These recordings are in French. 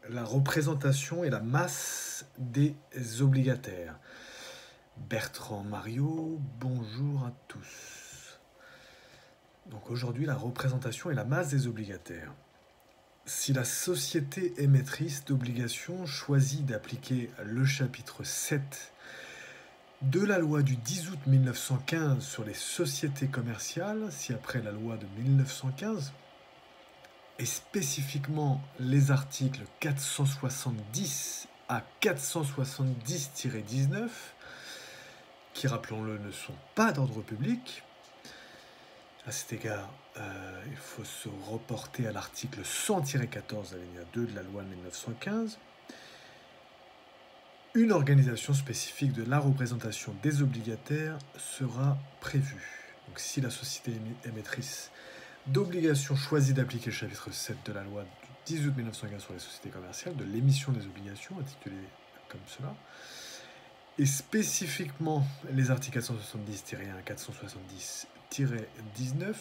la représentation et la masse des obligataires. Bertrand Mario, bonjour à tous. Donc aujourd'hui, la représentation et la masse des obligataires. Si la société émettrice d'obligations choisit d'appliquer le chapitre 7 de la loi du 10 août 1915 sur les sociétés commerciales, si après la loi de 1915, et spécifiquement les articles 470 à 470-19, qui, rappelons-le, ne sont pas d'ordre public. À cet égard, il faut se reporter à l'article 100-14, alinéa 2 de la loi de 1915. Une organisation spécifique de la représentation des obligataires sera prévue. Donc, si la société émettrice d'obligations choisit d'appliquer le chapitre 7 de la loi du 10 août 1915 sur les sociétés commerciales, de l'émission des obligations, intitulée comme cela, et spécifiquement les articles 470-1 à 470-19,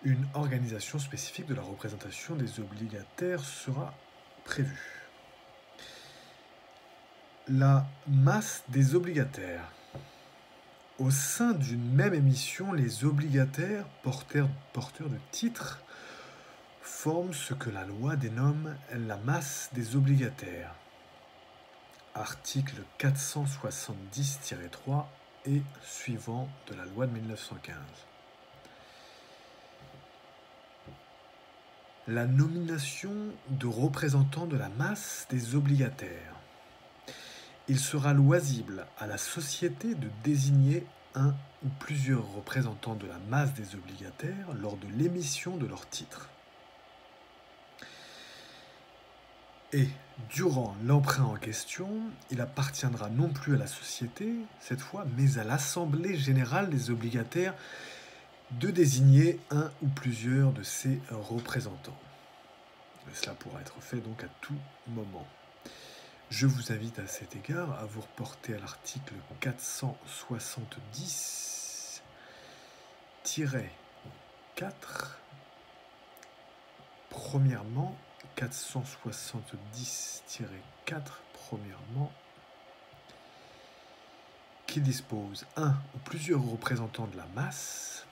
une organisation spécifique de la représentation des obligataires sera prévue. La masse des obligataires. Au sein d'une même émission, les obligataires porteurs de titres forment ce que la loi dénomme la masse des obligataires. Article 470-3 et suivant de la loi de 1915. La nomination de représentants de la masse des obligataires. Il sera loisible à la société de désigner un ou plusieurs représentants de la masse des obligataires lors de l'émission de leurs titres. Et, durant l'emprunt en question, il appartiendra non plus à la société, cette fois, mais à l'Assemblée générale des obligataires de désigner un ou plusieurs de ses représentants. Et cela pourra être fait donc à tout moment. Je vous invite à cet égard à vous reporter à l'article 470-4, premièrement, 470-4, premièrement, qui dispose un ou plusieurs représentants de la masse,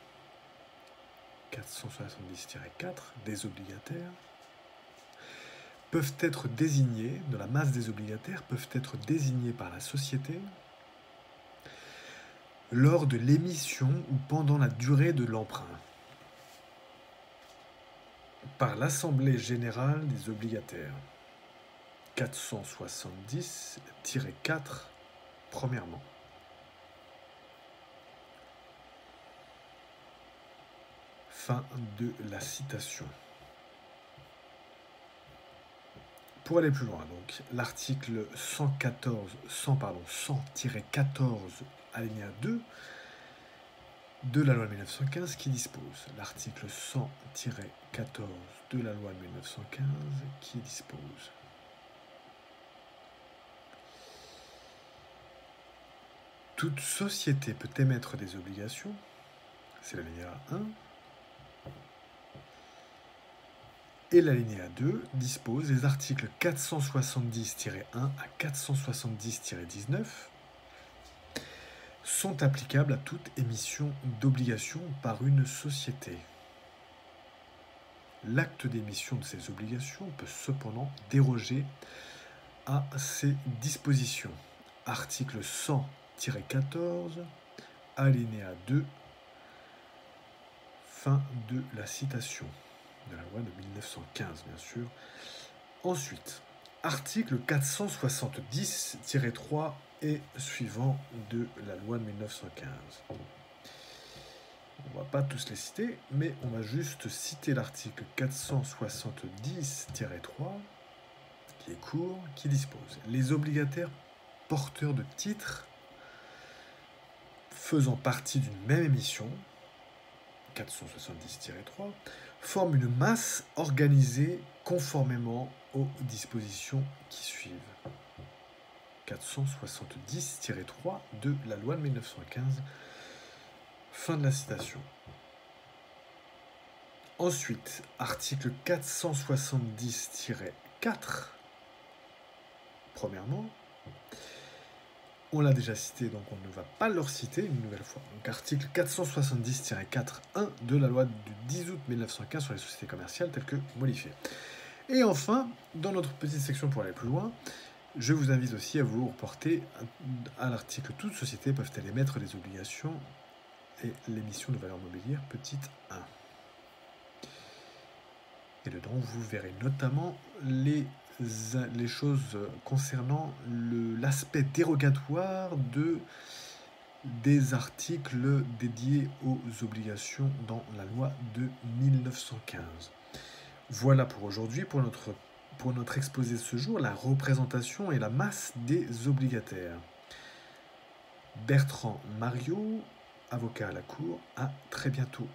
470-4, des obligataires, peuvent être désignés, de la masse des obligataires, peuvent être désignés par la société lors de l'émission ou pendant la durée de l'emprunt, par l'Assemblée générale des obligataires. 470-4, premièrement. Fin de la citation. Pour aller plus loin, donc, l'article 100-14, alinéa 2 de la loi de 1915 qui dispose, l'article 100-14 de la loi de 1915 qui dispose. Toute société peut émettre des obligations, c'est l'alinéa 1, et l'alinéa 2 dispose les articles 470-1 à 470-19 sont applicables à toute émission d'obligations par une société. L'acte d'émission de ces obligations peut cependant déroger à ces dispositions. Article 100-14, alinéa 2, fin de la citation. De la loi de 1915, bien sûr. Ensuite, article 470-3 et suivant de la loi de 1915. On ne va pas tous les citer, mais on va juste citer l'article 470-3, qui est court, qui dispose « Les obligataires porteurs de titres faisant partie d'une même émission, 470-3, forment une masse organisée conformément aux dispositions qui suivent. 470-3 de la loi de 1915. Fin de la citation. Ensuite, article 470-4, premièrement. On l'a déjà cité, donc on ne va pas le reciter une nouvelle fois. Donc article 470-4.1 de la loi du 10 août 1915 sur les sociétés commerciales telles que modifiées. Et enfin, dans notre petite section pour aller plus loin, je vous invite aussi à vous reporter à l'article « Toutes sociétés peuvent-elles émettre des obligations et l'émission de valeurs mobilières petite 1 ». Et dedans, vous verrez notamment les choses concernant l'aspect dérogatoire des articles dédiés aux obligations dans la loi de 1915. Voilà pour aujourd'hui, pour notre exposé de ce jour, la représentation et la masse des obligataires. Bertrand Mariot, avocat à la Cour, à très bientôt.